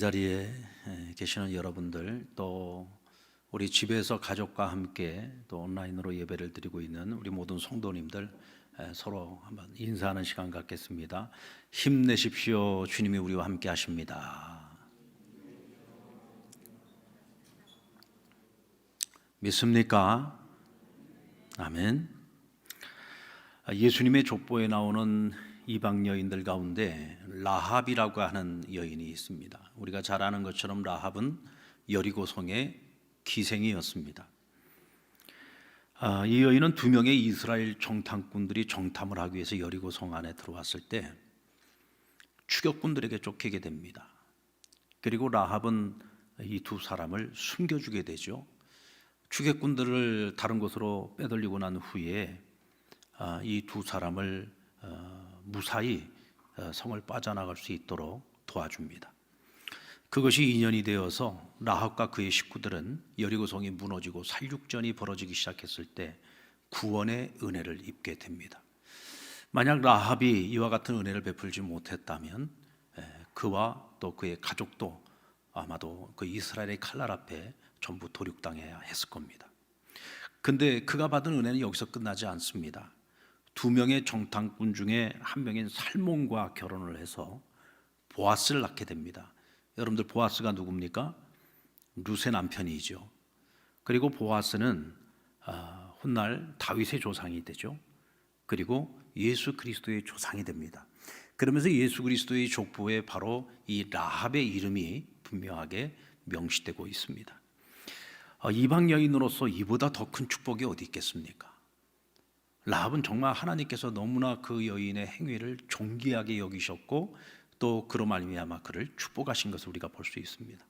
자리에 계시는 여러분들, 또 우리 집에서 가족과 함께 또 온라인으로 예배를 드리고 있는 우리 모든 성도님들, 서로 한번 인사하는 시간 갖겠습니다. 힘내십시오. 주님이 우리와 함께 하십니다. 믿습니까? 아멘. 예수님의 족보에 나오는 이방 여인들 가운데 라합이라고 하는 여인이 있습니다. 우리가 잘 아는 것처럼 라합은 여리고성의 기생이었습니다. 이 여인은 두 명의 이스라엘 정탐꾼들이 정탐을 하기 위해서 여리고성 안에 들어왔을 때 추격꾼들에게 쫓기게 됩니다. 그리고 라합은 이 두 사람을 숨겨주게 되죠. 추격꾼들을 다른 곳으로 빼돌리고 난 후에 이 두 사람을 무사히 성을 빠져나갈 수 있도록 도와줍니다. 그것이 인연이 되어서 라합과 그의 식구들은 여리고성이 무너지고 살육전이 벌어지기 시작했을 때 구원의 은혜를 입게 됩니다. 만약 라합이 이와 같은 은혜를 베풀지 못했다면 그와 또 그의 가족도 아마도 그 이스라엘의 칼날 앞에 전부 도륙당해야 했을 겁니다. 근데 그가 받은 은혜는 여기서 끝나지 않습니다. 두 명의 정탐꾼 중에 한 명인 살몬과 결혼을 해서 보아스를 낳게 됩니다. 여러분들, 보아스가 누굽니까? 룻의 남편이죠. 그리고 보아스는 훗날 다윗의 조상이 되죠. 그리고 예수 그리스도의 조상이 됩니다. 그러면서 예수 그리스도의 족보에 바로 이 라합의 이름이 분명하게 명시되고 있습니다. 이방 여인으로서 이보다 더 큰 축복이 어디 있겠습니까? 라합은 정말 하나님께서 너무나 그 여인의 행위를 존귀하게 여기셨고 또 그로 말미암아 그를 축복하신 것을 우리가 볼 수 있습니다.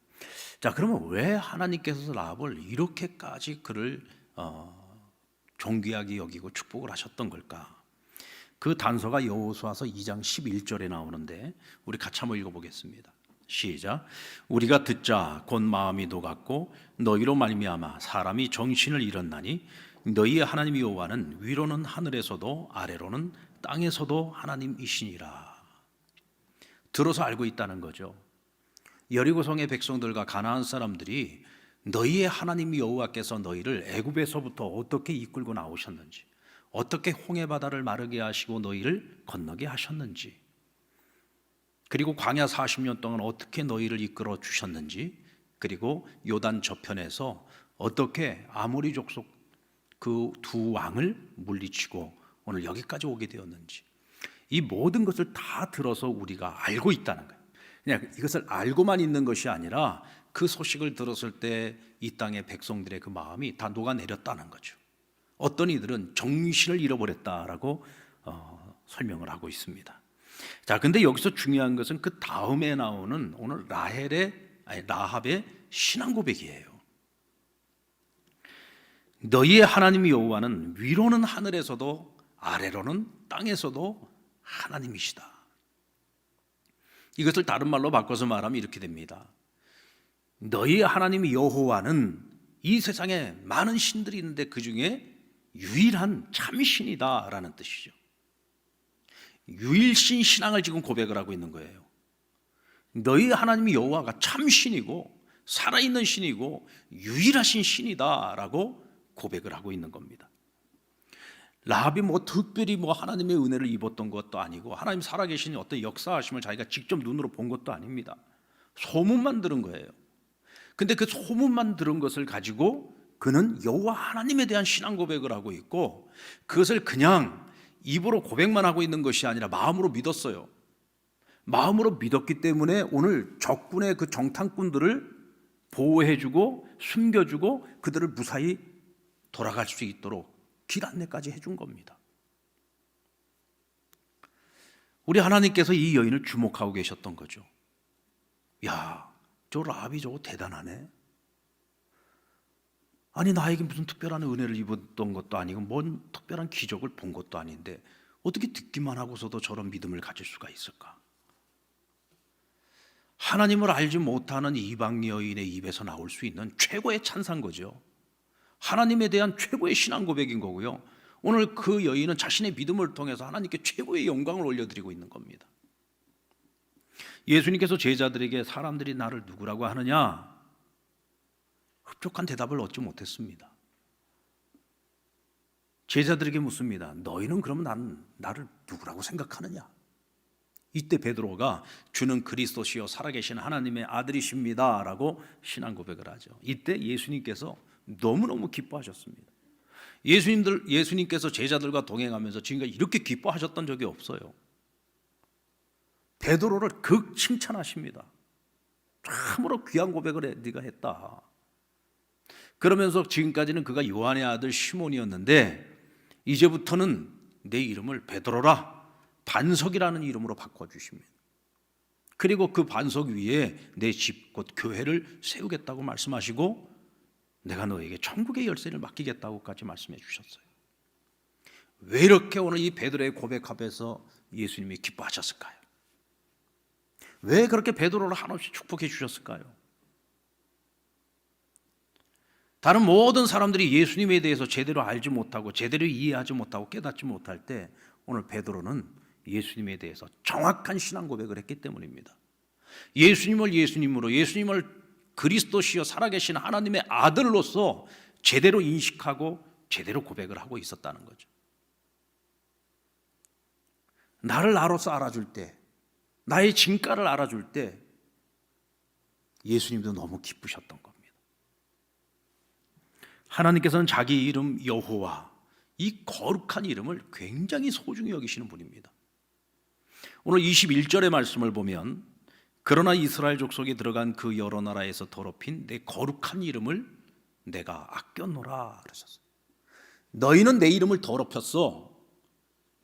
자, 그러면 왜 하나님께서 라합을 이렇게까지 그를 존귀하게 여기고 축복을 하셨던 걸까? 그 단서가 여호수아서 2장 11절에 나오는데 우리 같이 한번 읽어보겠습니다. 시작. 우리가 듣자 곧 마음이 녹았고 너희로 말미암아 사람이 정신을 잃었나니 너희의 하나님 여호와는 위로는 하늘에서도 아래로는 땅에서도 하나님이시니라. 들어서 알고 있다는 거죠. 여리고성의 백성들과 가나안 사람들이 너희의 하나님 여호와께서 너희를 애굽에서부터 어떻게 이끌고 나오셨는지, 어떻게 홍해 바다를 마르게 하시고 너희를 건너게 하셨는지, 그리고 광야 40년 동안 어떻게 너희를 이끌어 주셨는지, 그리고 요단 저편에서 어떻게 아모리 족속 그 두 왕을 물리치고 오늘 여기까지 오게 되었는지, 이 모든 것을 다 들어서 우리가 알고 있다는 거예요. 그냥 이것을 알고만 있는 것이 아니라 그 소식을 들었을 때 이 땅의 백성들의 그 마음이 다 녹아내렸다는 거죠. 어떤 이들은 정신을 잃어버렸다라고 설명을 하고 있습니다. 자, 근데 여기서 중요한 것은 그 다음에 나오는 오늘 라합의 신앙 고백이에요. 너희의 하나님 여호와는 위로는 하늘에서도 아래로는 땅에서도 하나님이시다. 이것을 다른 말로 바꿔서 말하면 이렇게 됩니다. 너희의 하나님 여호와는 이 세상에 많은 신들이 있는데 그 중에 유일한 참신이다 라는 뜻이죠. 유일신 신앙을 지금 고백을 하고 있는 거예요. 너희 하나님 여호와가 참신이고 살아있는 신이고 유일하신 신이다 라고 고백을 하고 있는 겁니다. 라합이 특별히 하나님의 은혜를 입었던 것도 아니고 하나님 살아계신 어떤 역사하심을 자기가 직접 눈으로 본 것도 아닙니다. 소문만 들은 거예요. 근데 그 소문만 들은 것을 가지고 그는 여호와 하나님에 대한 신앙 고백을 하고 있고, 그것을 그냥 입으로 고백만 하고 있는 것이 아니라 마음으로 믿었어요. 마음으로 믿었기 때문에 오늘 적군의 그 정탐꾼들을 보호해주고 숨겨주고 그들을 무사히 돌아갈 수 있도록 길 안내까지 해준 겁니다. 우리 하나님께서 이 여인을 주목하고 계셨던 거죠. 야, 저 라합이 저거 대단하네. 아니, 나에게 무슨 특별한 은혜를 입었던 것도 아니고 뭔 특별한 기적을 본 것도 아닌데 어떻게 듣기만 하고서도 저런 믿음을 가질 수가 있을까? 하나님을 알지 못하는 이방 여인의 입에서 나올 수 있는 최고의 찬사인 거죠. 하나님에 대한 최고의 신앙 고백인 거고요. 오늘 그 여인은 자신의 믿음을 통해서 하나님께 최고의 영광을 올려드리고 있는 겁니다. 예수님께서 제자들에게 사람들이 나를 누구라고 하느냐? 흡족한 대답을 얻지 못했습니다. 제자들에게 묻습니다. 너희는 그러면 나를 누구라고 생각하느냐? 이때 베드로가 주는 그리스도시요 살아계신 하나님의 아들이십니다 라고 신앙 고백을 하죠. 이때 예수님께서 너무너무 기뻐하셨습니다. 예수님께서 제자들과 동행하면서 지금까지 이렇게 기뻐하셨던 적이 없어요. 베드로를 극 칭찬하십니다. 참으로 귀한 고백을 네가 했다. 그러면서 지금까지는 그가 요한의 아들 시몬이었는데 이제부터는 내 이름을 베드로라, 반석이라는 이름으로 바꿔주십니다. 그리고 그 반석 위에 내 집 곧 교회를 세우겠다고 말씀하시고 내가 너에게 천국의 열쇠를 맡기겠다고까지 말씀해 주셨어요. 왜 이렇게 오늘 이 베드로의 고백 앞에서 예수님이 기뻐하셨을까요? 왜 그렇게 베드로를 한없이 축복해 주셨을까요? 다른 모든 사람들이 예수님에 대해서 제대로 알지 못하고 제대로 이해하지 못하고 깨닫지 못할 때 오늘 베드로는 예수님에 대해서 정확한 신앙 고백을 했기 때문입니다. 예수님을 그리스도시여 살아계신 하나님의 아들로서 제대로 인식하고 제대로 고백을 하고 있었다는 거죠. 나를 나로서 알아줄 때, 나의 진가를 알아줄 때 예수님도 너무 기쁘셨던 겁니다. 하나님께서는 자기 이름 여호와, 이 거룩한 이름을 굉장히 소중히 여기시는 분입니다. 오늘 21절의 말씀을 보면 그러나 이스라엘 족속에 들어간 그 여러 나라에서 더럽힌 내 거룩한 이름을 내가 아꼈노라 그러셨어요. 너희는 내 이름을 더럽혔어.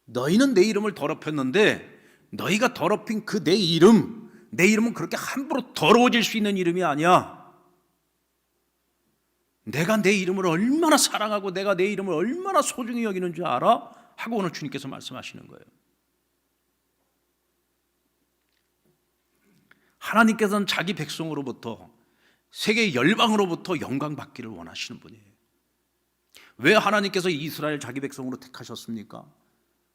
너희는 내 이름을 더럽혔는데 너희가 더럽힌 그 내 이름은 그렇게 함부로 더러워질 수 있는 이름이 아니야. 내가 내 이름을 얼마나 사랑하고 내가 내 이름을 얼마나 소중히 여기는 줄 알아? 하고 오늘 주님께서 말씀하시는 거예요. 하나님께서는 자기 백성으로부터 세계 열방으로부터 영광 받기를 원하시는 분이에요. 왜 하나님께서 이스라엘 자기 백성으로 택하셨습니까?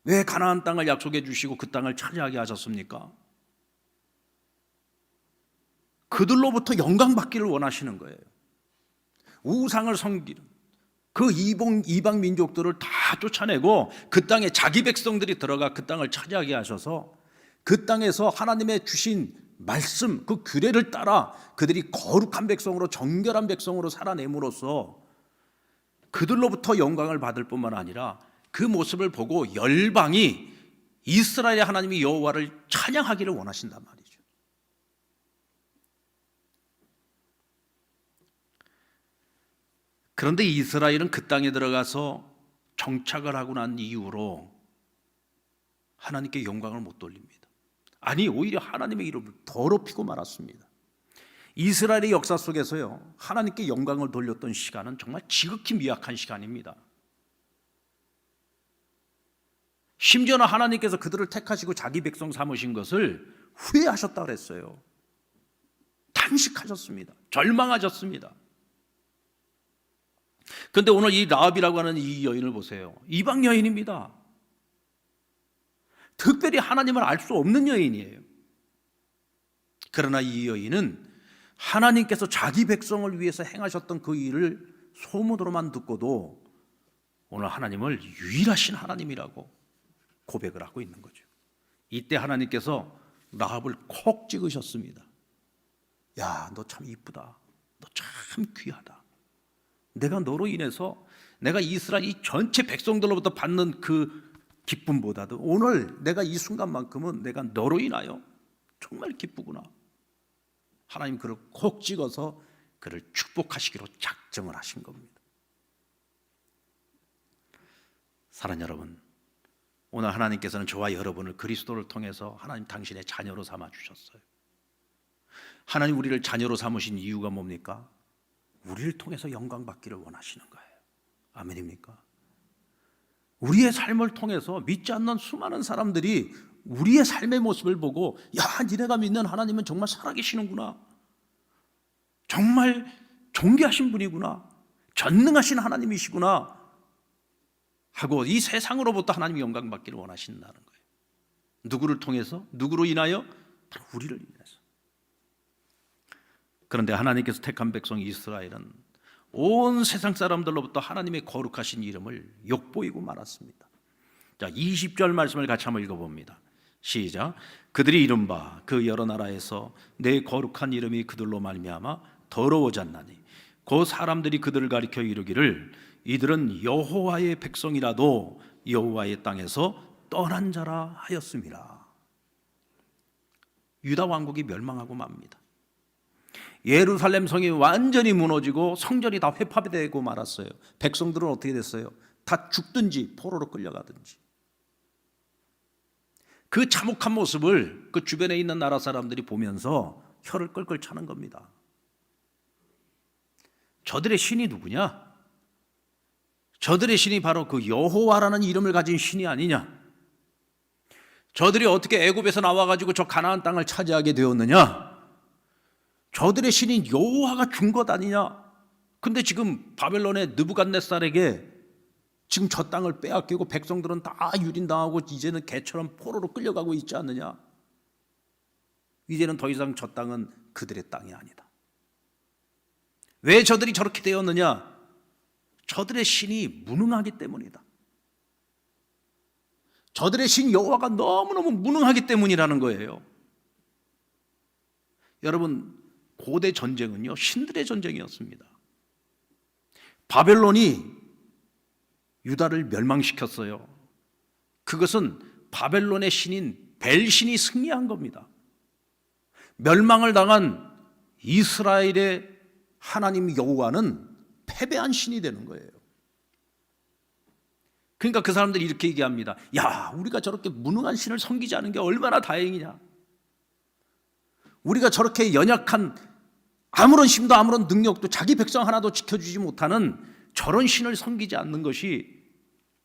왜 가나안 땅을 약속해 주시고 그 땅을 차지하게 하셨습니까? 그들로부터 영광 받기를 원하시는 거예요. 우상을 섬기는 그 이방 민족들을 다 쫓아내고 그 땅에 자기 백성들이 들어가 그 땅을 차지하게 하셔서 그 땅에서 하나님의 주신 말씀, 그 규례를 따라 그들이 거룩한 백성으로 정결한 백성으로 살아냄으로써 그들로부터 영광을 받을 뿐만 아니라 그 모습을 보고 열방이 이스라엘의 하나님이 여호와를 찬양하기를 원하신단 말이죠. 그런데 이스라엘은 그 땅에 들어가서 정착을 하고 난 이후로 하나님께 영광을 못 돌립니다. 아니 오히려 하나님의 이름을 더럽히고 말았습니다. 이스라엘의 역사 속에서요, 하나님께 영광을 돌렸던 시간은 정말 지극히 미약한 시간입니다. 심지어는 하나님께서 그들을 택하시고 자기 백성 삼으신 것을 후회하셨다고 그랬어요. 탄식하셨습니다. 절망하셨습니다. 그런데 오늘 이 라합이라고 하는 이 여인을 보세요. 이방 여인입니다. 특별히 하나님을 알 수 없는 여인이에요. 그러나 이 여인은 하나님께서 자기 백성을 위해서 행하셨던 그 일을 소문으로만 듣고도 오늘 하나님을 유일하신 하나님이라고 고백을 하고 있는 거죠. 이때 하나님께서 라합을 콕 찍으셨습니다. 야, 너 참 이쁘다. 너 참 귀하다. 내가 너로 인해서 내가 이스라엘 이 전체 백성들로부터 받는 그 기쁨보다도 오늘 내가 이 순간만큼은 내가 너로 인하여 정말 기쁘구나. 하나님 그를 콕 찍어서 그를 축복하시기로 작정을 하신 겁니다. 사랑하는 여러분, 오늘 하나님께서는 저와 여러분을 그리스도를 통해서 하나님 당신의 자녀로 삼아 주셨어요. 하나님 우리를 자녀로 삼으신 이유가 뭡니까? 우리를 통해서 영광 받기를 원하시는 거예요. 아멘입니까? 우리의 삶을 통해서 믿지 않는 수많은 사람들이 우리의 삶의 모습을 보고 야, 니네가 믿는 하나님은 정말 살아계시는구나. 정말 존귀하신 분이구나. 전능하신 하나님이시구나. 하고 이 세상으로부터 하나님이 영광 받기를 원하신다는 거예요. 누구를 통해서? 누구로 인하여? 바로 우리를 인해서. 그런데 하나님께서 택한 백성 이스라엘은 온 세상 사람들로부터 하나님의 거룩하신 이름을 욕보이고 말았습니다. 자, 20절 말씀을 같이 한번 읽어봅니다. 시작. 그들이 이른바 그 여러 나라에서 내 거룩한 이름이 그들로 말미암아 더러워졌나니 그 사람들이 그들을 가리켜 이르기를 이들은 여호와의 백성이라도 여호와의 땅에서 떠난 자라 하였습니다. 유다 왕국이 멸망하고 맙니다. 예루살렘 성이 완전히 무너지고 성전이 다 회파되고 말았어요. 백성들은 어떻게 됐어요? 다 죽든지 포로로 끌려가든지. 그 참혹한 모습을 그 주변에 있는 나라 사람들이 보면서 혀를 끌끌 차는 겁니다. 저들의 신이 누구냐? 저들의 신이 바로 그 여호와라는 이름을 가진 신이 아니냐? 저들이 어떻게 애굽에서 나와가지고 저 가나안 땅을 차지하게 되었느냐? 저들의 신인 여호와가 준 것 아니냐? 근데 지금 바벨론의 느부갓네살에게 지금 저 땅을 빼앗기고 백성들은 다 유린당하고 이제는 개처럼 포로로 끌려가고 있지 않느냐? 이제는 더 이상 저 땅은 그들의 땅이 아니다. 왜 저들이 저렇게 되었느냐? 저들의 신이 무능하기 때문이다. 저들의 신 여호와가 너무너무 무능하기 때문이라는 거예요. 여러분, 고대 전쟁은요, 신들의 전쟁이었습니다. 바벨론이 유다를 멸망시켰어요. 그것은 바벨론의 신인 벨신이 승리한 겁니다. 멸망을 당한 이스라엘의 하나님 여호와는 패배한 신이 되는 거예요. 그러니까 그 사람들이 이렇게 얘기합니다. 야, 우리가 저렇게 무능한 신을 섬기지 않은 게 얼마나 다행이냐. 우리가 저렇게 연약한 아무런 힘도 아무런 능력도 자기 백성 하나도 지켜주지 못하는 저런 신을 섬기지 않는 것이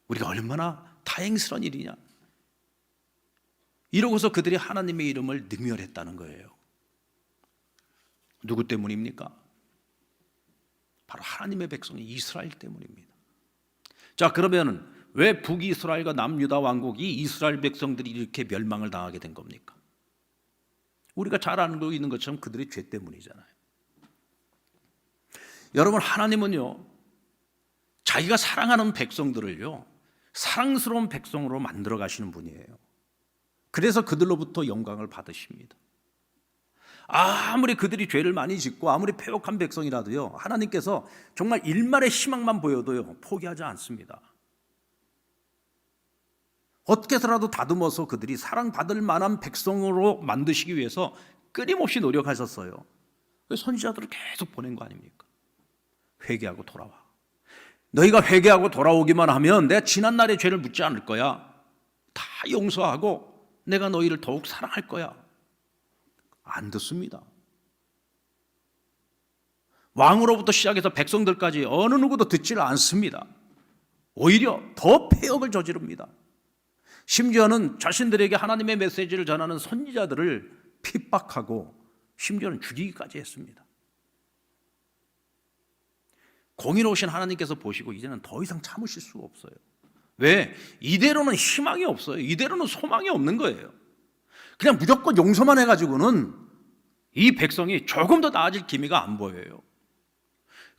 우리가 얼마나 다행스러운 일이냐. 이러고서 그들이 하나님의 이름을 능멸했다는 거예요. 누구 때문입니까? 바로 하나님의 백성 이스라엘 때문입니다. 자, 그러면 왜 북이스라엘과 남유다 왕국이 이스라엘 백성들이 이렇게 멸망을 당하게 된 겁니까? 우리가 잘 알고 있는 것처럼 그들의 죄 때문이잖아요. 여러분, 하나님은요, 자기가 사랑하는 백성들을요, 사랑스러운 백성으로 만들어 가시는 분이에요. 그래서 그들로부터 영광을 받으십니다. 아무리 그들이 죄를 많이 짓고 아무리 패역한 백성이라도요, 하나님께서 정말 일말의 희망만 보여도요, 포기하지 않습니다. 어떻게 해서라도 다듬어서 그들이 사랑받을 만한 백성으로 만드시기 위해서 끊임없이 노력하셨어요. 선지자들을 계속 보낸 거 아닙니까? 회개하고 돌아와. 너희가 회개하고 돌아오기만 하면 내가 지난날의 죄를 묻지 않을 거야. 다 용서하고 내가 너희를 더욱 사랑할 거야. 안 듣습니다. 왕으로부터 시작해서 백성들까지 어느 누구도 듣지를 않습니다. 오히려 더 패역을 저지릅니다. 심지어는 자신들에게 하나님의 메시지를 전하는 선지자들을 핍박하고 심지어는 죽이기까지 했습니다. 공의로우신 하나님께서 보시고 이제는 더 이상 참으실 수가 없어요. 왜? 이대로는 희망이 없어요. 이대로는 소망이 없는 거예요. 그냥 무조건 용서만 해가지고는 이 백성이 조금 더 나아질 기미가 안 보여요.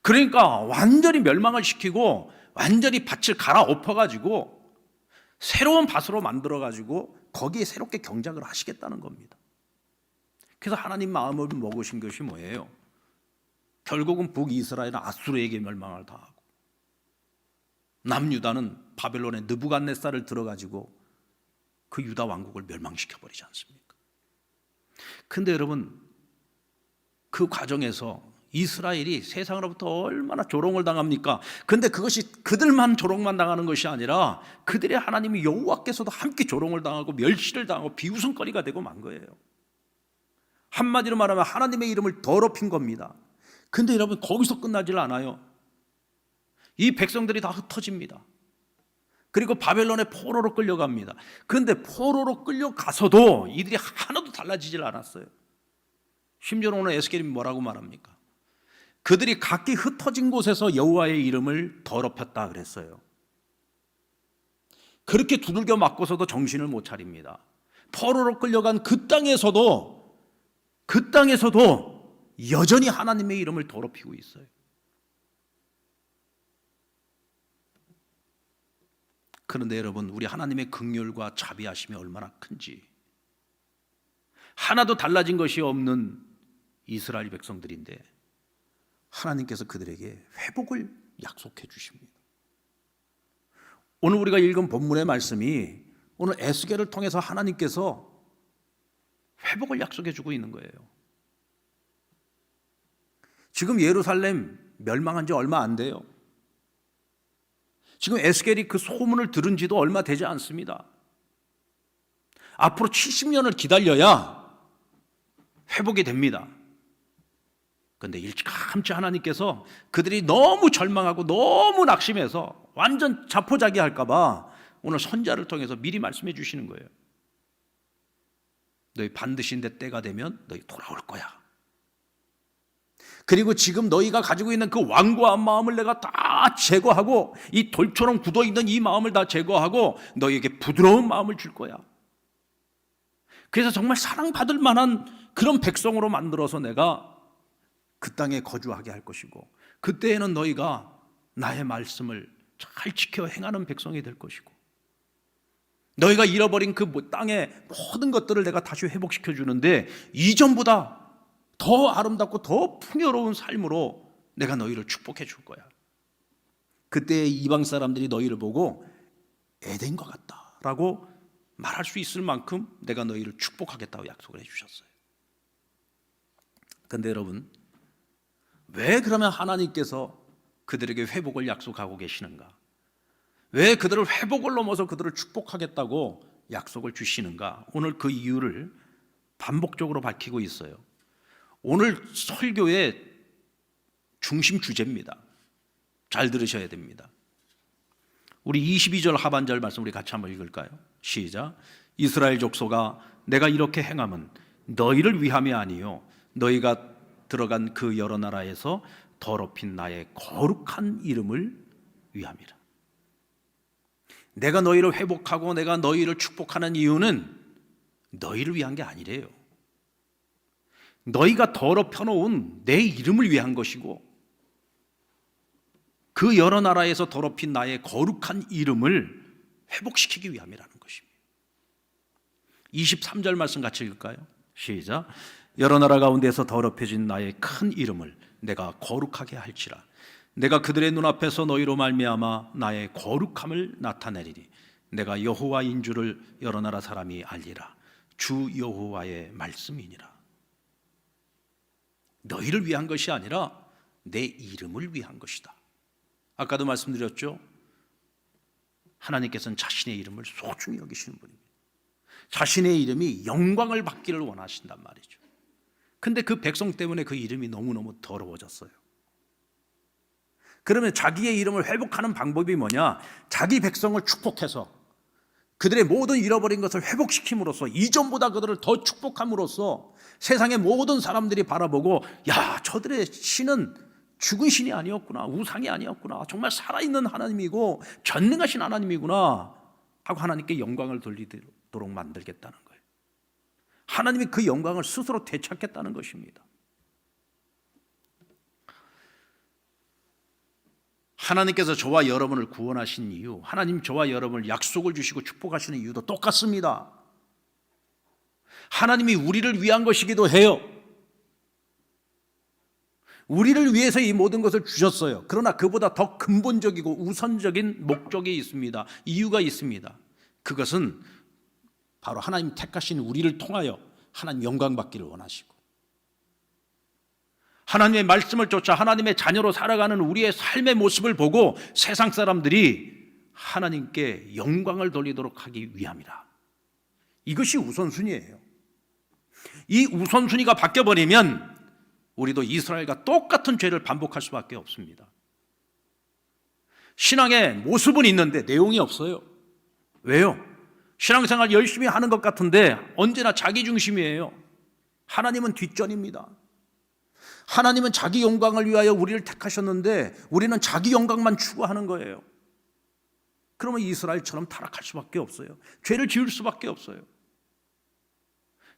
그러니까 완전히 멸망을 시키고 완전히 밭을 갈아엎어가지고 새로운 밭으로 만들어가지고 거기에 새롭게 경작을 하시겠다는 겁니다. 그래서 하나님 마음을 먹으신 것이 뭐예요? 결국은 북이스라엘은 아수르에게 멸망을 당하고 남유다는 바벨론의 느부갓네살을 들어가지고 그 유다 왕국을 멸망시켜버리지 않습니까? 근데 여러분, 그 과정에서 이스라엘이 세상으로부터 얼마나 조롱을 당합니까? 근데 그것이 그들만 조롱만 당하는 것이 아니라 그들의 하나님이 여호와께서도 함께 조롱을 당하고 멸시를 당하고 비웃음거리가 되고 만 거예요. 한마디로 말하면 하나님의 이름을 더럽힌 겁니다. 근데 여러분, 거기서 끝나질 않아요. 이 백성들이 다 흩어집니다. 그리고 바벨론의 포로로 끌려갑니다. 그런데 포로로 끌려가서도 이들이 하나도 달라지질 않았어요. 심지어는 오늘 에스겔이 뭐라고 말합니까? 그들이 각기 흩어진 곳에서 여호와의 이름을 더럽혔다 그랬어요. 그렇게 두들겨 맞고서도 정신을 못 차립니다. 포로로 끌려간 그 땅에서도 여전히 하나님의 이름을 더럽히고 있어요. 그런데 여러분, 우리 하나님의 긍휼과 자비하심이 얼마나 큰지, 하나도 달라진 것이 없는 이스라엘 백성들인데 하나님께서 그들에게 회복을 약속해 주십니다. 오늘 우리가 읽은 본문의 말씀이 오늘 에스겔을 통해서 하나님께서 회복을 약속해 주고 있는 거예요. 지금 예루살렘 멸망한 지 얼마 안 돼요. 지금 에스겔이 그 소문을 들은 지도 얼마 되지 않습니다. 앞으로 70년을 기다려야 회복이 됩니다. 그런데 일찌감치 하나님께서 그들이 너무 절망하고 너무 낙심해서 완전 자포자기할까 봐 오늘 선지자를 통해서 미리 말씀해 주시는 거예요. 너희 반드시 내 때가 되면 너희 돌아올 거야. 그리고 지금 너희가 가지고 있는 그 완고한 마음을 내가 다 제거하고 이 돌처럼 굳어있는 이 마음을 다 제거하고 너희에게 부드러운 마음을 줄 거야. 그래서 정말 사랑받을 만한 그런 백성으로 만들어서 내가 그 땅에 거주하게 할 것이고, 그때에는 너희가 나의 말씀을 잘 지켜 행하는 백성이 될 것이고, 너희가 잃어버린 그 땅의 모든 것들을 내가 다시 회복시켜 주는데 이전보다 더 아름답고 더 풍요로운 삶으로 내가 너희를 축복해 줄 거야. 그때 이방 사람들이 너희를 보고 에덴과 같다라고 말할 수 있을 만큼 내가 너희를 축복하겠다고 약속을 해주셨어요. 그런데 여러분, 왜 그러면 하나님께서 그들에게 회복을 약속하고 계시는가? 왜 그들을 회복을 넘어서 그들을 축복하겠다고 약속을 주시는가? 오늘 그 이유를 반복적으로 밝히고 있어요. 오늘 설교의 중심 주제입니다. 잘 들으셔야 됩니다. 우리 22절 하반절 말씀 우리 같이 한번 읽을까요? 시작. 이스라엘 족속아, 내가 이렇게 행함은 너희를 위함이 아니요 너희가 들어간 그 여러 나라에서 더럽힌 나의 거룩한 이름을 위함이라. 내가 너희를 회복하고 내가 너희를 축복하는 이유는 너희를 위한 게 아니래요. 너희가 더럽혀 놓은 내 이름을 위한 것이고, 그 여러 나라에서 더럽힌 나의 거룩한 이름을 회복시키기 위함이라는 것입니다. 23절 말씀 같이 읽을까요? 시작. 여러 나라 가운데서 더럽혀진 나의 큰 이름을 내가 거룩하게 할지라. 내가 그들의 눈앞에서 너희로 말미암아 나의 거룩함을 나타내리니 내가 여호와인 줄을 여러 나라 사람이 알리라. 주 여호와의 말씀이니라. 너희를 위한 것이 아니라 내 이름을 위한 것이다. 아까도 말씀드렸죠. 하나님께서는 자신의 이름을 소중히 여기시는 분입니다. 자신의 이름이 영광을 받기를 원하신단 말이죠. 근데 그 백성 때문에 그 이름이 너무너무 더러워졌어요. 그러면 자기의 이름을 회복하는 방법이 뭐냐? 자기 백성을 축복해서 그들의 모든 잃어버린 것을 회복시킴으로써, 이전보다 그들을 더 축복함으로써 세상의 모든 사람들이 바라보고, 야, 저들의 신은 죽은 신이 아니었구나, 우상이 아니었구나, 정말 살아있는 하나님이고 전능하신 하나님이구나 하고 하나님께 영광을 돌리도록 만들겠다는 거예요. 하나님이 그 영광을 스스로 되찾겠다는 것입니다. 하나님께서 저와 여러분을 구원하신 이유, 하나님 저와 여러분을 약속을 주시고 축복하시는 이유도 똑같습니다. 하나님이 우리를 위한 것이기도 해요. 우리를 위해서 이 모든 것을 주셨어요. 그러나 그보다 더 근본적이고 우선적인 목적이 있습니다. 이유가 있습니다. 그것은 바로 하나님 택하신 우리를 통하여 하나님 영광 받기를 원하시고, 하나님의 말씀을 쫓아 하나님의 자녀로 살아가는 우리의 삶의 모습을 보고 세상 사람들이 하나님께 영광을 돌리도록 하기 위함이라. 이것이 우선순위예요. 이 우선순위가 바뀌어버리면 우리도 이스라엘과 똑같은 죄를 반복할 수밖에 없습니다. 신앙의 모습은 있는데 내용이 없어요. 왜요? 신앙생활 열심히 하는 것 같은데 언제나 자기 중심이에요. 하나님은 뒷전입니다. 하나님은 자기 영광을 위하여 우리를 택하셨는데 우리는 자기 영광만 추구하는 거예요. 그러면 이스라엘처럼 타락할 수밖에 없어요. 죄를 지을 수밖에 없어요.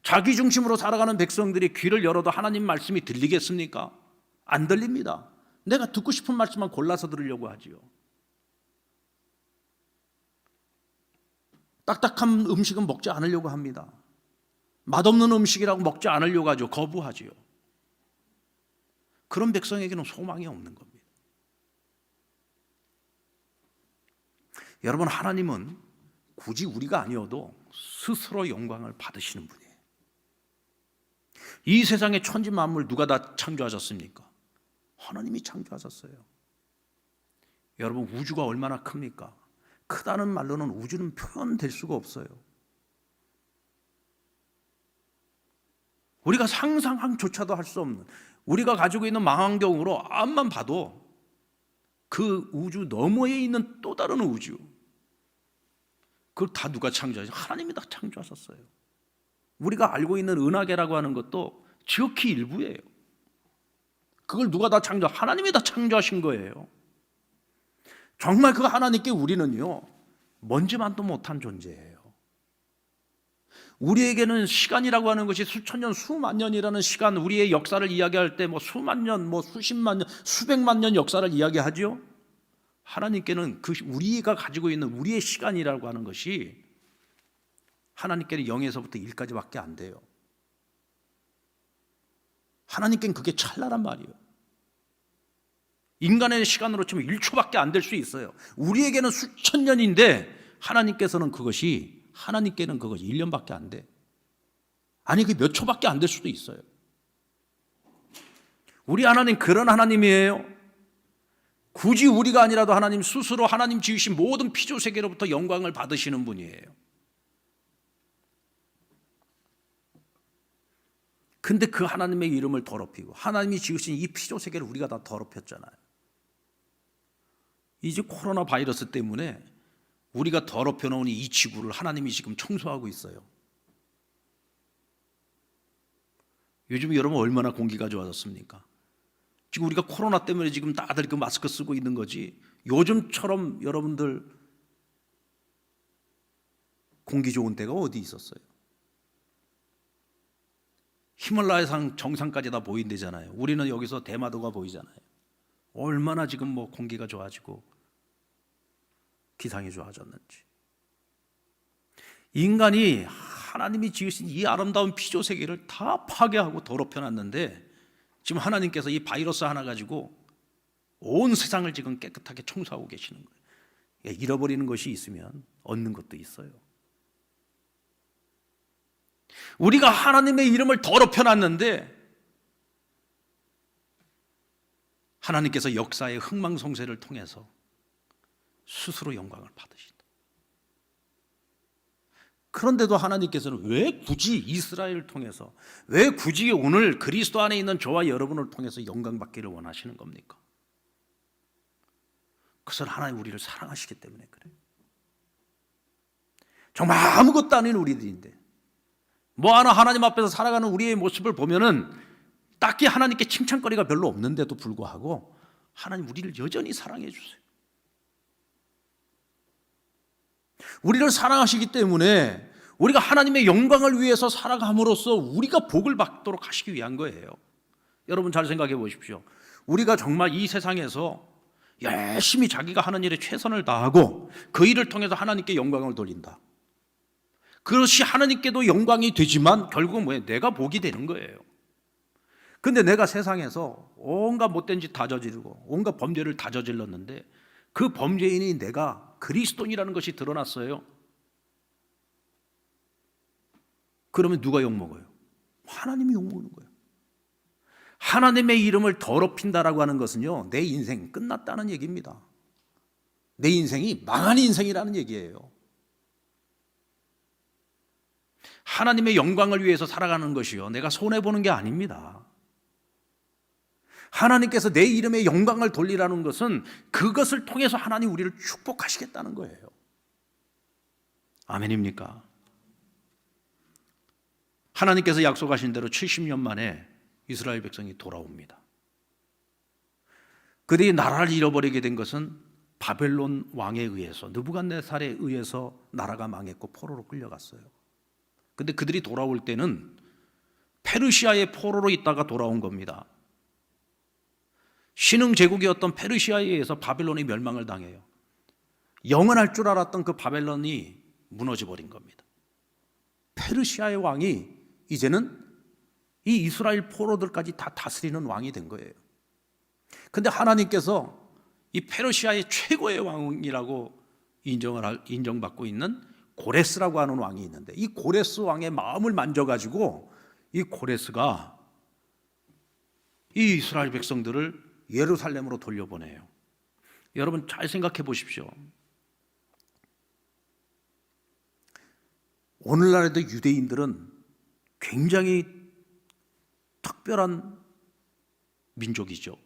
자기 중심으로 살아가는 백성들이 귀를 열어도 하나님 말씀이 들리겠습니까? 안 들립니다. 내가 듣고 싶은 말씀만 골라서 들으려고 하지요. 딱딱한 음식은 먹지 않으려고 합니다. 맛없는 음식이라고 먹지 않으려고 하죠. 거부하지요. 그런 백성에게는 소망이 없는 겁니다. 여러분, 하나님은 굳이 우리가 아니어도 스스로 영광을 받으시는 분이에요. 이 세상의 천지 만물 누가 다 창조하셨습니까? 하나님이 창조하셨어요. 여러분, 우주가 얼마나 큽니까? 크다는 말로는 우주는 표현될 수가 없어요. 우리가 상상조차도 할 수 없는, 우리가 가지고 있는 망원경으로 앞만 봐도 그 우주 너머에 있는 또 다른 우주, 그걸 다 누가 창조하셨어요? 하나님이 다 창조하셨어요. 우리가 알고 있는 은하계라고 하는 것도 지극히 일부예요. 그걸 누가 다 하나님이 다 창조하신 거예요. 정말 그 하나님께 우리는요, 먼지만도 못한 존재예요. 우리에게는 시간이라고 하는 것이 수천 년, 수만 년이라는 시간, 우리의 역사를 이야기할 때 뭐 수만 년, 뭐 수십만 년, 수백만 년 역사를 이야기하죠. 하나님께는 그 우리가 가지고 있는 우리의 시간이라고 하는 것이 하나님께는 0에서부터 1까지밖에 안 돼요. 하나님께는 그게 찰나란 말이에요. 인간의 시간으로 치면 1초밖에 안 될 수 있어요. 우리에게는 수천 년인데 하나님께는 그것이 1년밖에 안 돼. 아니, 그게 몇 초밖에 안 될 수도 있어요. 우리 하나님 그런 하나님이에요. 굳이 우리가 아니라도 하나님 스스로 하나님 지으신 모든 피조세계로부터 영광을 받으시는 분이에요. 근데 그 하나님의 이름을 더럽히고 하나님이 지으신 이 피조세계를 우리가 다 더럽혔잖아요. 이제 코로나 바이러스 때문에 우리가 더럽혀 놓은 이 지구를 하나님이 지금 청소하고 있어요. 요즘 여러분 얼마나 공기가 좋아졌습니까? 지금 우리가 코로나 때문에 지금 다들 그 마스크 쓰고 있는 거지, 요즘처럼 여러분들 공기 좋은 때가 어디 있었어요? 히말라야산 정상까지 다 보인대잖아요. 우리는 여기서 대마도가 보이잖아요. 얼마나 지금 뭐 공기가 좋아지고 기상이 좋아졌는지. 인간이 하나님이 지으신 이 아름다운 피조 세계를 다 파괴하고 더럽혀 놨는데 지금 하나님께서 이 바이러스 하나 가지고 온 세상을 지금 깨끗하게 청소하고 계시는 거예요. 잃어버리는 것이 있으면 얻는 것도 있어요. 우리가 하나님의 이름을 더럽혀 놨는데 하나님께서 역사의 흥망성쇠를 통해서 스스로 영광을 받으신다. 그런데도 하나님께서는 왜 굳이 이스라엘을 통해서, 왜 굳이 오늘 그리스도 안에 있는 저와 여러분을 통해서 영광받기를 원하시는 겁니까? 그것은 하나님 우리를 사랑하시기 때문에 그래요. 정말 아무것도 아닌 우리들인데 뭐 하나 하나님 앞에서 살아가는 우리의 모습을 보면은 딱히 하나님께 칭찬거리가 별로 없는데도 불구하고 하나님 우리를 여전히 사랑해 주세요. 우리를 사랑하시기 때문에 우리가 하나님의 영광을 위해서 살아감으로써 우리가 복을 받도록 하시기 위한 거예요. 여러분 잘 생각해 보십시오. 우리가 정말 이 세상에서 열심히 자기가 하는 일에 최선을 다하고 그 일을 통해서 하나님께 영광을 돌린다. 그것이 하나님께도 영광이 되지만 결국은 뭐예요? 내가 복이 되는 거예요. 근데 내가 세상에서 온갖 못된 짓 다 저지르고 온갖 범죄를 다 저질렀는데 그 범죄인이 내가 그리스도인이라는 것이 드러났어요. 그러면 누가 욕먹어요? 하나님이 욕먹는 거예요. 하나님의 이름을 더럽힌다라고 하는 것은요, 내 인생 끝났다는 얘기입니다. 내 인생이 망한 인생이라는 얘기예요. 하나님의 영광을 위해서 살아가는 것이요, 내가 손해보는 게 아닙니다. 하나님께서 내 이름의 영광을 돌리라는 것은 그것을 통해서 하나님 우리를 축복하시겠다는 거예요. 아멘입니까? 하나님께서 약속하신 대로 70년 만에 이스라엘 백성이 돌아옵니다. 그들이 나라를 잃어버리게 된 것은 바벨론 왕에 의해서, 느부갓네살에 의해서 나라가 망했고 포로로 끌려갔어요. 근데 그들이 돌아올 때는 페르시아의 포로로 있다가 돌아온 겁니다. 신흥 제국이었던 페르시아에 의해서 바벨론이 멸망을 당해요. 영원할 줄 알았던 그 바벨론이 무너져 버린 겁니다. 페르시아의 왕이 이제는 이 이스라엘 포로들까지 다 다스리는 왕이 된 거예요. 근데 하나님께서 이 페르시아의 최고의 왕이라고 인정받고 있는 고레스라고 하는 왕이 있는데, 이 고레스 왕의 마음을 만져가지고 이 고레스가 이 이스라엘 백성들을 예루살렘으로 돌려보내요. 여러분 잘 생각해 보십시오. 오늘날에도 유대인들은 굉장히 특별한 민족이죠.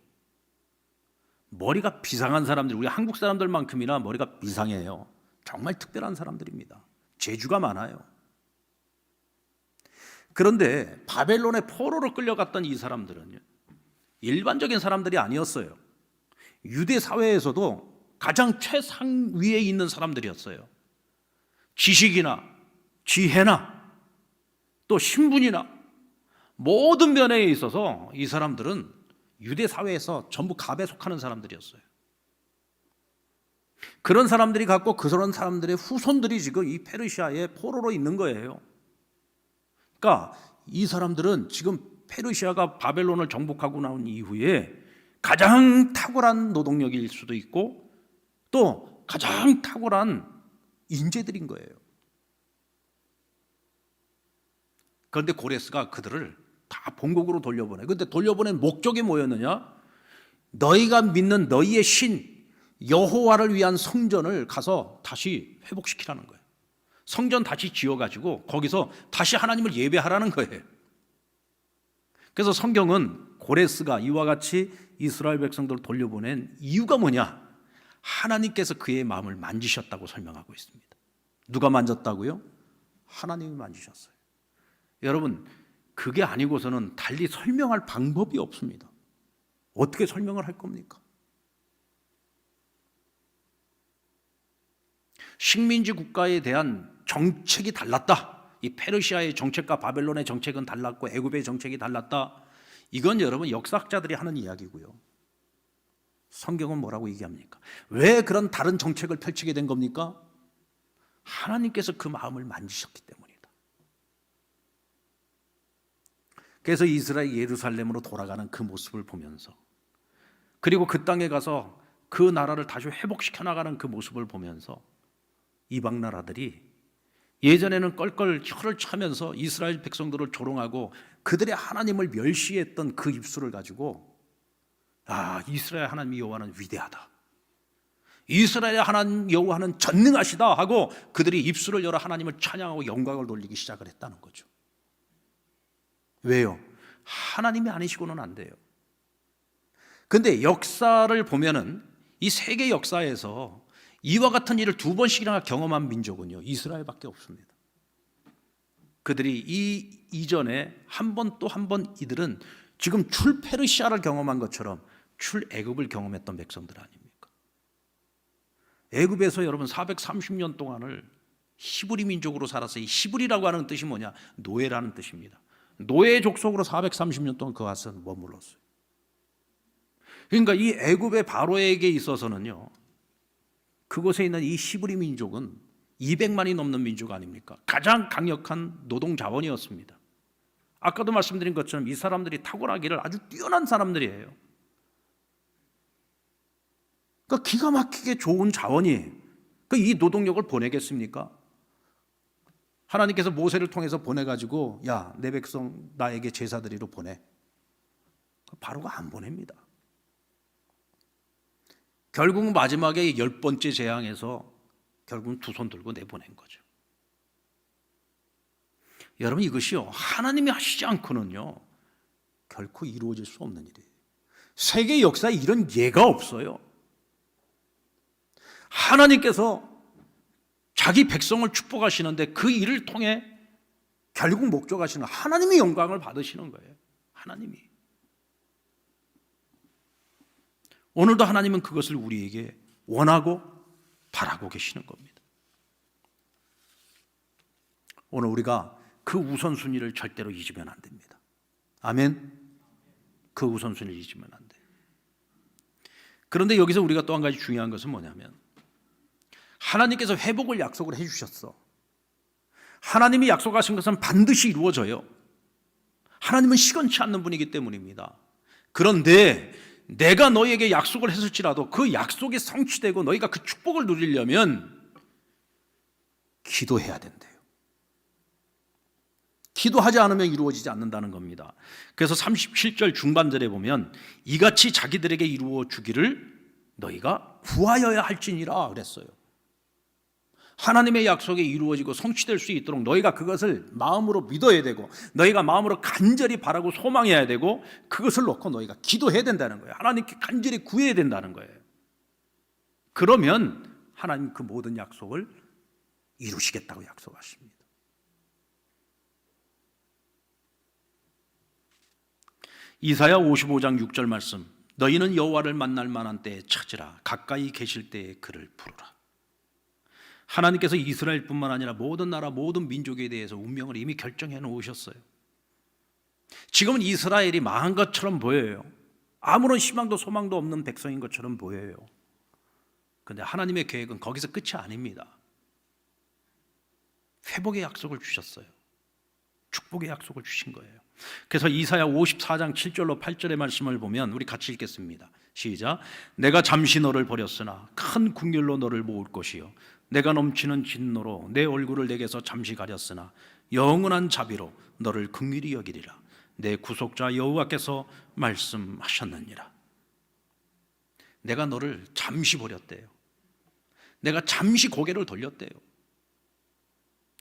머리가 비상한 사람들, 우리 한국 사람들만큼이나 머리가 이상해요. 정말 특별한 사람들입니다. 재주가 많아요. 그런데 바벨론의 포로로 끌려갔던 이 사람들은요, 일반적인 사람들이 아니었어요. 유대 사회에서도 가장 최상위에 있는 사람들이었어요. 지식이나 지혜나 또 신분이나 모든 면에 있어서 이 사람들은 유대 사회에서 전부 갑에 속하는 사람들이었어요. 그런 사람들이 갖고 그런 사람들의 후손들이 지금 이 페르시아의 포로로 있는 거예요. 그러니까 이 사람들은 지금 페르시아가 바벨론을 정복하고 나온 이후에 가장 탁월한 노동력일 수도 있고 또 가장 탁월한 인재들인 거예요. 그런데 고레스가 그들을 다 본국으로 돌려보내. 그런데 돌려보낸 목적이 뭐였느냐? 너희가 믿는 너희의 신 여호와를 위한 성전을 가서 다시 회복시키라는 거예요. 성전 다시 지어가지고 거기서 다시 하나님을 예배하라는 거예요. 그래서 성경은 고레스가 이와 같이 이스라엘 백성들을 돌려보낸 이유가 뭐냐? 하나님께서 그의 마음을 만지셨다고 설명하고 있습니다. 누가 만졌다고요? 하나님이 만지셨어요. 여러분, 그게 아니고서는 달리 설명할 방법이 없습니다. 어떻게 설명을 할 겁니까? 식민지 국가에 대한 정책이 달랐다. 이 페르시아의 정책과 바벨론의 정책은 달랐고 애굽의 정책이 달랐다. 이건 여러분 역사학자들이 하는 이야기고요. 성경은 뭐라고 얘기합니까? 왜 그런 다른 정책을 펼치게 된 겁니까? 하나님께서 그 마음을 만지셨기 때문이다. 그래서 이스라엘 예루살렘으로 돌아가는 그 모습을 보면서, 그리고 그 땅에 가서 그 나라를 다시 회복시켜 나가는 그 모습을 보면서 이방 나라들이 예전에는 껄껄 혀를 차면서 이스라엘 백성들을 조롱하고 그들의 하나님을 멸시했던 그 입술을 가지고, 아, 이스라엘 하나님 여호와는 위대하다, 이스라엘 하나님 여호와는 전능하시다 하고 그들이 입술을 열어 하나님을 찬양하고 영광을 돌리기 시작을 했다는 거죠. 왜요? 하나님이 아니시고는 안 돼요. 그런데 역사를 보면은 이 세계 역사에서 이와 같은 일을 두 번씩이나 경험한 민족은요, 이스라엘밖에 없습니다. 그들이 이 이전에 한 번 또 한 번 이들은 지금 출 페르시아를 경험한 것처럼 출 애굽을 경험했던 백성들 아닙니까? 애굽에서 여러분 430년 동안을 히브리 민족으로 살았어요. 이 히브리라고 하는 뜻이 뭐냐? 노예라는 뜻입니다. 노예 족속으로 430년 동안 그 와서 머물렀어요. 그러니까 이 애굽의 바로에게 있어서는요, 그곳에 있는 이 히브리 민족은 200만이 넘는 민족 아닙니까? 가장 강력한 노동 자원이었습니다. 아까도 말씀드린 것처럼 이 사람들이 탁월하기를 아주 뛰어난 사람들이에요. 그러니까 기가 막히게 좋은 자원이, 이 노동력을 보내겠습니까? 하나님께서 모세를 통해서 보내가지고, 야, 내 백성 나에게 제사 드리러 보내. 바로가 안 보냅니다. 결국 마지막에 10번째 재앙에서 결국은 두 손 들고 내보낸 거죠. 여러분, 이것이요, 하나님이 하시지 않고는요 결코 이루어질 수 없는 일이에요. 세계 역사에 이런 예가 없어요. 하나님께서 자기 백성을 축복하시는데 그 일을 통해 결국 목적하시는 하나님이 영광을 받으시는 거예요. 하나님이. 오늘도 하나님은 그것을 우리에게 원하고 바라고 계시는 겁니다. 오늘 우리가 그 우선순위를 절대로 잊으면 안 됩니다. 아멘. 그 우선순위를 잊으면 안 돼요. 그런데 여기서 우리가 또 한 가지 중요한 것은 뭐냐면, 하나님께서 회복을 약속을 해주셨어. 하나님이 약속하신 것은 반드시 이루어져요. 하나님은 시건치 않는 분이기 때문입니다. 그런데 내가 너희에게 약속을 했을지라도 그 약속이 성취되고 너희가 그 축복을 누리려면 기도해야 된대요. 기도하지 않으면 이루어지지 않는다는 겁니다. 그래서 37절 중반절에 보면 이같이 자기들에게 이루어 주기를 너희가 구하여야 할지니라 그랬어요. 하나님의 약속이 이루어지고 성취될 수 있도록 너희가 그것을 마음으로 믿어야 되고, 너희가 마음으로 간절히 바라고 소망해야 되고, 그것을 놓고 너희가 기도해야 된다는 거예요. 하나님께 간절히 구해야 된다는 거예요. 그러면 하나님 그 모든 약속을 이루시겠다고 약속하십니다. 이사야 55장 6절 말씀, 너희는 여호와를 만날 만한 때에 찾으라. 가까이 계실 때에 그를 부르라. 하나님께서 이스라엘뿐만 아니라 모든 나라 모든 민족에 대해서 운명을 이미 결정해 놓으셨어요. 지금은 이스라엘이 망한 것처럼 보여요. 아무런 희망도 소망도 없는 백성인 것처럼 보여요. 그런데 하나님의 계획은 거기서 끝이 아닙니다. 회복의 약속을 주셨어요. 축복의 약속을 주신 거예요. 그래서 이사야 54장 7절로 8절의 말씀을 보면 우리 같이 읽겠습니다. 시작. 내가 잠시 너를 버렸으나 큰 국률로 너를 모을 것이요 내가 넘치는 진노로 내 얼굴을 내게서 잠시 가렸으나 영원한 자비로 너를 긍휼히 여기리라. 내 구속자 여호와께서 말씀하셨느니라. 내가 너를 잠시 버렸대요. 내가 잠시 고개를 돌렸대요.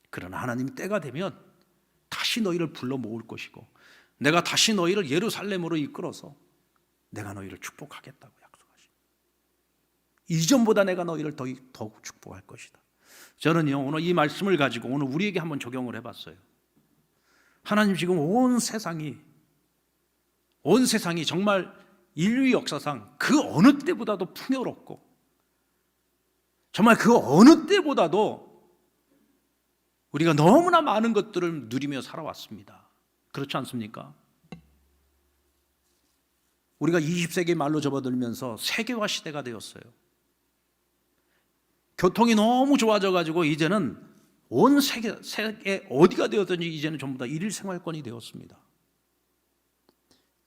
그러나 하나님이 때가 되면 다시 너희를 불러 모을 것이고, 내가 다시 너희를 예루살렘으로 이끌어서 내가 너희를 축복하겠다고 약속하십니다. 이전보다 내가 너희를 더욱 축복할 것이다. 저는요, 오늘 이 말씀을 가지고 오늘 우리에게 한번 적용을 해봤어요. 하나님 지금 온 세상이 정말 인류 역사상 그 어느 때보다도 풍요롭고, 정말 그 어느 때보다도 우리가 너무나 많은 것들을 누리며 살아왔습니다. 그렇지 않습니까? 우리가 20세기 말로 접어들면서 세계화 시대가 되었어요. 교통이 너무 좋아져가지고 이제는 온 세계 어디가 되었든지 이제는 전부 다 일일 생활권이 되었습니다.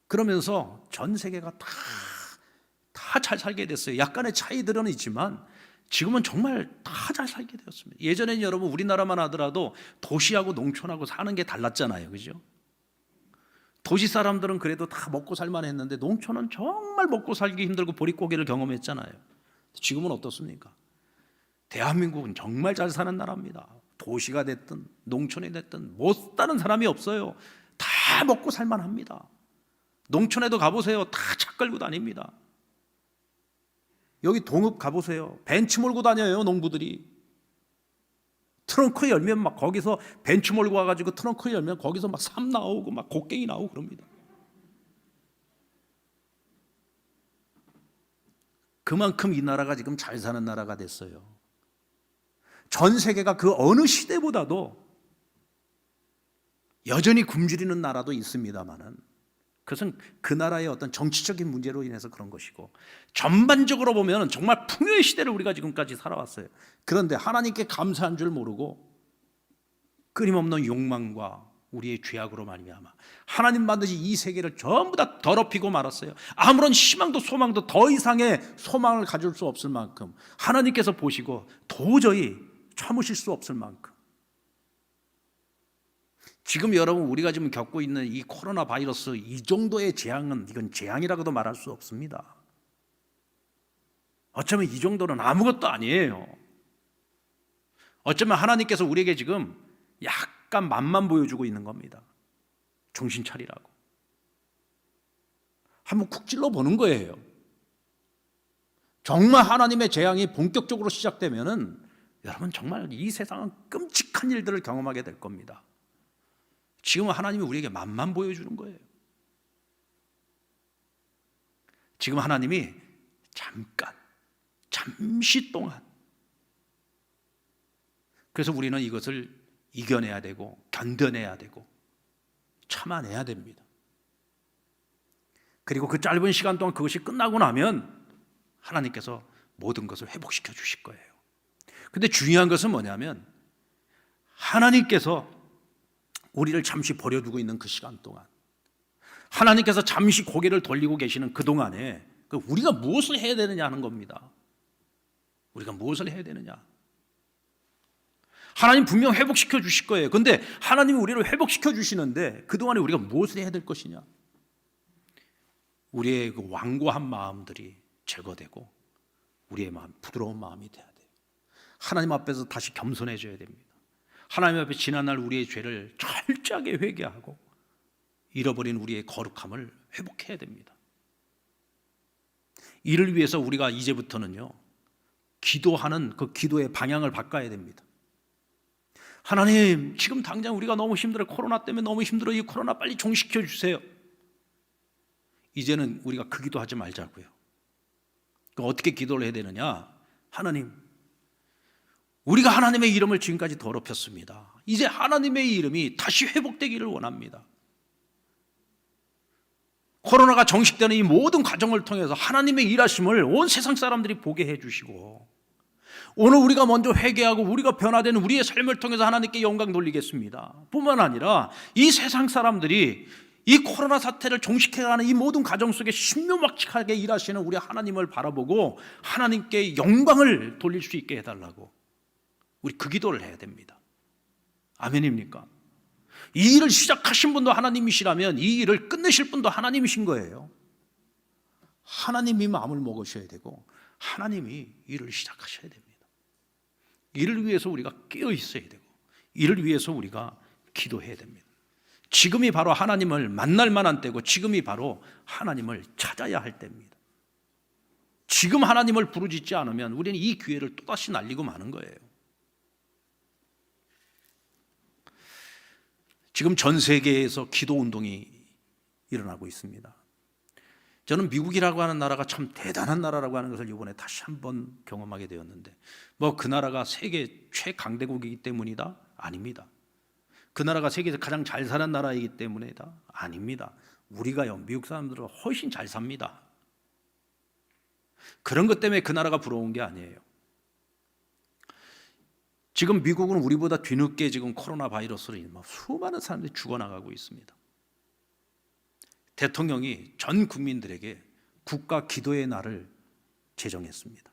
그러면서 전 세계가 다 잘 살게 됐어요. 약간의 차이들은 있지만 지금은 정말 다 잘 살게 되었습니다. 예전에는 여러분 우리나라만 하더라도 도시하고 농촌하고 사는 게 달랐잖아요. 그죠? 도시 사람들은 그래도 다 먹고 살만 했는데 농촌은 정말 먹고 살기 힘들고 보릿고개를 경험했잖아요. 지금은 어떻습니까? 대한민국은 정말 잘 사는 나라입니다. 도시가 됐든 농촌이 됐든 못 사는 사람이 없어요. 다 먹고 살만 합니다. 농촌에도 가보세요. 다 차 끌고 다닙니다. 여기 동읍 가보세요. 벤치 몰고 다녀요, 농부들이. 트렁크 열면 막 거기서 벤치 몰고 와가지고 트렁크 열면 거기서 막 삼 나오고 막 곡괭이 나오고 그럽니다. 그만큼 이 나라가 지금 잘 사는 나라가 됐어요. 전 세계가 그 어느 시대보다도 여전히 굶주리는 나라도 있습니다만은 그것은 그 나라의 어떤 정치적인 문제로 인해서 그런 것이고, 전반적으로 보면 정말 풍요의 시대를 우리가 지금까지 살아왔어요. 그런데 하나님께 감사한 줄 모르고 끊임없는 욕망과 우리의 죄악으로 말미암아 하나님 반드시 이 세계를 전부 다 더럽히고 말았어요. 아무런 희망도 소망도 더 이상의 소망을 가질 수 없을 만큼 하나님께서 보시고 도저히 참으실 수 없을 만큼, 지금 여러분 우리가 지금 겪고 있는 이 코로나 바이러스 이 정도의 재앙은, 이건 재앙이라고도 말할 수 없습니다. 어쩌면 이 정도는 아무것도 아니에요. 어쩌면 하나님께서 우리에게 지금 약간 맛만 보여주고 있는 겁니다. 정신 차리라고. 한번 쿡 찔러 보는 거예요. 정말 하나님의 재앙이 본격적으로 시작되면은 여러분 정말 이 세상은 끔찍한 일들을 경험하게 될 겁니다. 지금은 하나님이 우리에게 맛만 보여주는 거예요. 지금 하나님이 잠시 동안, 그래서 우리는 이것을 이겨내야 되고 견뎌내야 되고 참아내야 됩니다. 그리고 그 짧은 시간 동안 그것이 끝나고 나면 하나님께서 모든 것을 회복시켜 주실 거예요. 근데 중요한 것은 뭐냐면 하나님께서 우리를 잠시 버려두고 있는 그 시간 동안, 하나님께서 잠시 고개를 돌리고 계시는 그 동안에 우리가 무엇을 해야 되느냐 하는 겁니다. 우리가 무엇을 해야 되느냐. 하나님 분명 회복시켜 주실 거예요. 그런데 하나님이 우리를 회복시켜 주시는데 그동안에 우리가 무엇을 해야 될 것이냐. 우리의 그 완고한 마음들이 제거되고 우리의 마음, 부드러운 마음이 돼야 돼요. 하나님 앞에서 다시 겸손해져야 됩니다. 하나님 앞에 지난날 우리의 죄를 철저하게 회개하고 잃어버린 우리의 거룩함을 회복해야 됩니다. 이를 위해서 우리가 이제부터는요, 기도하는 그 기도의 방향을 바꿔야 됩니다. 하나님, 지금 당장 우리가 너무 힘들어요. 코로나 때문에 너무 힘들어요. 이 코로나 빨리 종식시켜 주세요. 이제는 우리가 그 기도하지 말자고요. 그럼 어떻게 기도를 해야 되느냐? 하나님, 우리가 하나님의 이름을 지금까지 더럽혔습니다. 이제 하나님의 이름이 다시 회복되기를 원합니다. 코로나가 정식되는 이 모든 과정을 통해서 하나님의 일하심을 온 세상 사람들이 보게 해주시고, 오늘 우리가 먼저 회개하고 우리가 변화되는 우리의 삶을 통해서 하나님께 영광 돌리겠습니다. 뿐만 아니라 이 세상 사람들이 이 코로나 사태를 종식해가는 이 모든 과정 속에 신묘막측하게 일하시는 우리 하나님을 바라보고 하나님께 영광을 돌릴 수 있게 해달라고 우리 그 기도를 해야 됩니다. 아멘입니까? 이 일을 시작하신 분도 하나님이시라면 이 일을 끝내실 분도 하나님이신 거예요. 하나님이 마음을 먹으셔야 되고 하나님이 일을 시작하셔야 됩니다. 이를 위해서 우리가 깨어 있어야 되고 이를 위해서 우리가 기도해야 됩니다. 지금이 바로 하나님을 만날 만한 때고 지금이 바로 하나님을 찾아야 할 때입니다. 지금 하나님을 부르짖지 않으면 우리는 이 기회를 또다시 날리고 마는 거예요. 지금 전 세계에서 기도 운동이 일어나고 있습니다. 저는 미국이라고 하는 나라가 참 대단한 나라라고 하는 것을 이번에 다시 한번 경험하게 되었는데, 그 나라가 세계 최강대국이기 때문이다? 아닙니다. 그 나라가 세계에서 가장 잘 사는 나라이기 때문이다? 아닙니다. 우리가요, 미국 사람들은 훨씬 잘 삽니다. 그런 것 때문에 그 나라가 부러운 게 아니에요. 지금 미국은 우리보다 뒤늦게 지금 코로나 바이러스로 인해 수많은 사람들이 죽어나가고 있습니다. 대통령이 전 국민들에게 국가 기도의 날을 제정했습니다.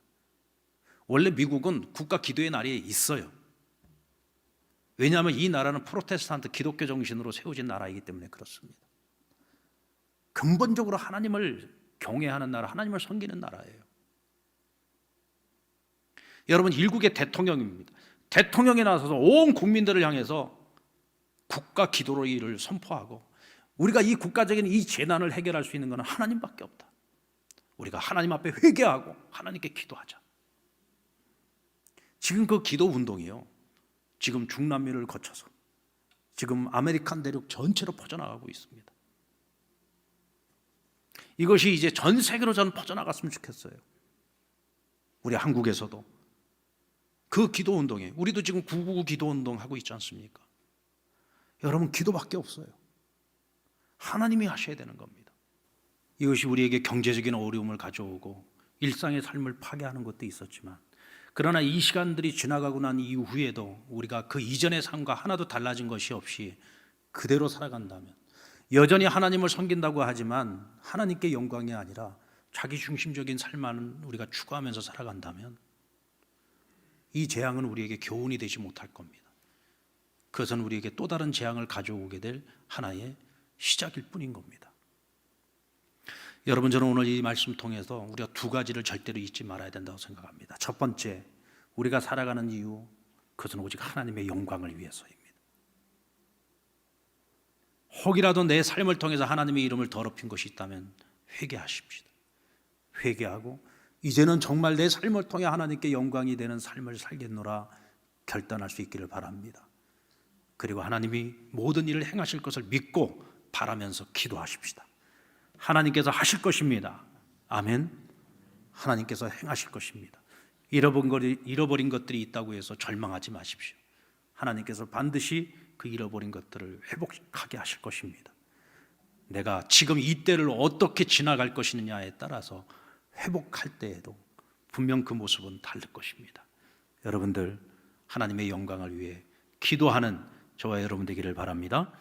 원래 미국은 국가 기도의 날이 있어요. 왜냐하면 이 나라는 프로테스탄트 기독교 정신으로 세워진 나라이기 때문에 그렇습니다. 근본적으로 하나님을 경외하는 나라, 하나님을 섬기는 나라예요. 여러분, 일국의 대통령입니다. 대통령이 나서서 온 국민들을 향해서 국가 기도의 일을 선포하고, 우리가 이 국가적인 이 재난을 해결할 수 있는 것은 하나님밖에 없다. 우리가 하나님 앞에 회개하고 하나님께 기도하자. 지금 그 기도 운동이요, 지금 중남미를 거쳐서 지금 아메리칸 대륙 전체로 퍼져나가고 있습니다. 이것이 이제 전 세계로 저는 퍼져나갔으면 좋겠어요. 우리 한국에서도 그 기도 운동에, 우리도 지금 999 기도 운동 하고 있지 않습니까? 여러분, 기도밖에 없어요. 하나님이 하셔야 되는 겁니다. 이것이 우리에게 경제적인 어려움을 가져오고 일상의 삶을 파괴하는 것도 있었지만, 그러나 이 시간들이 지나가고 난 이후에도 우리가 그 이전의 삶과 하나도 달라진 것이 없이 그대로 살아간다면, 여전히 하나님을 섬긴다고 하지만 하나님께 영광이 아니라 자기 중심적인 삶만 우리가 추구하면서 살아간다면 이 재앙은 우리에게 교훈이 되지 못할 겁니다. 그것은 우리에게 또 다른 재앙을 가져오게 될 하나의 시작일 뿐인 겁니다. 여러분, 저는 오늘 이 말씀 통해서 우리가 두 가지를 절대로 잊지 말아야 된다고 생각합니다. 첫 번째, 우리가 살아가는 이유, 그것은 오직 하나님의 영광을 위해서입니다. 혹이라도 내 삶을 통해서 하나님의 이름을 더럽힌 것이 있다면 회개하십시다. 회개하고 이제는 정말 내 삶을 통해 하나님께 영광이 되는 삶을 살겠노라 결단할 수 있기를 바랍니다. 그리고 하나님이 모든 일을 행하실 것을 믿고 바라면서 기도하십시다. 하나님께서 하실 것입니다. 아멘. 하나님께서 행하실 것입니다. 잃어버린 것들이 있다고 해서 절망하지 마십시오. 하나님께서 반드시 그 잃어버린 것들을 회복하게 하실 것입니다. 내가 지금 이 때를 어떻게 지나갈 것이냐에 따라서 회복할 때에도 분명 그 모습은 다를 것입니다. 여러분들 하나님의 영광을 위해 기도하는 저와 여러분 되기를 바랍니다.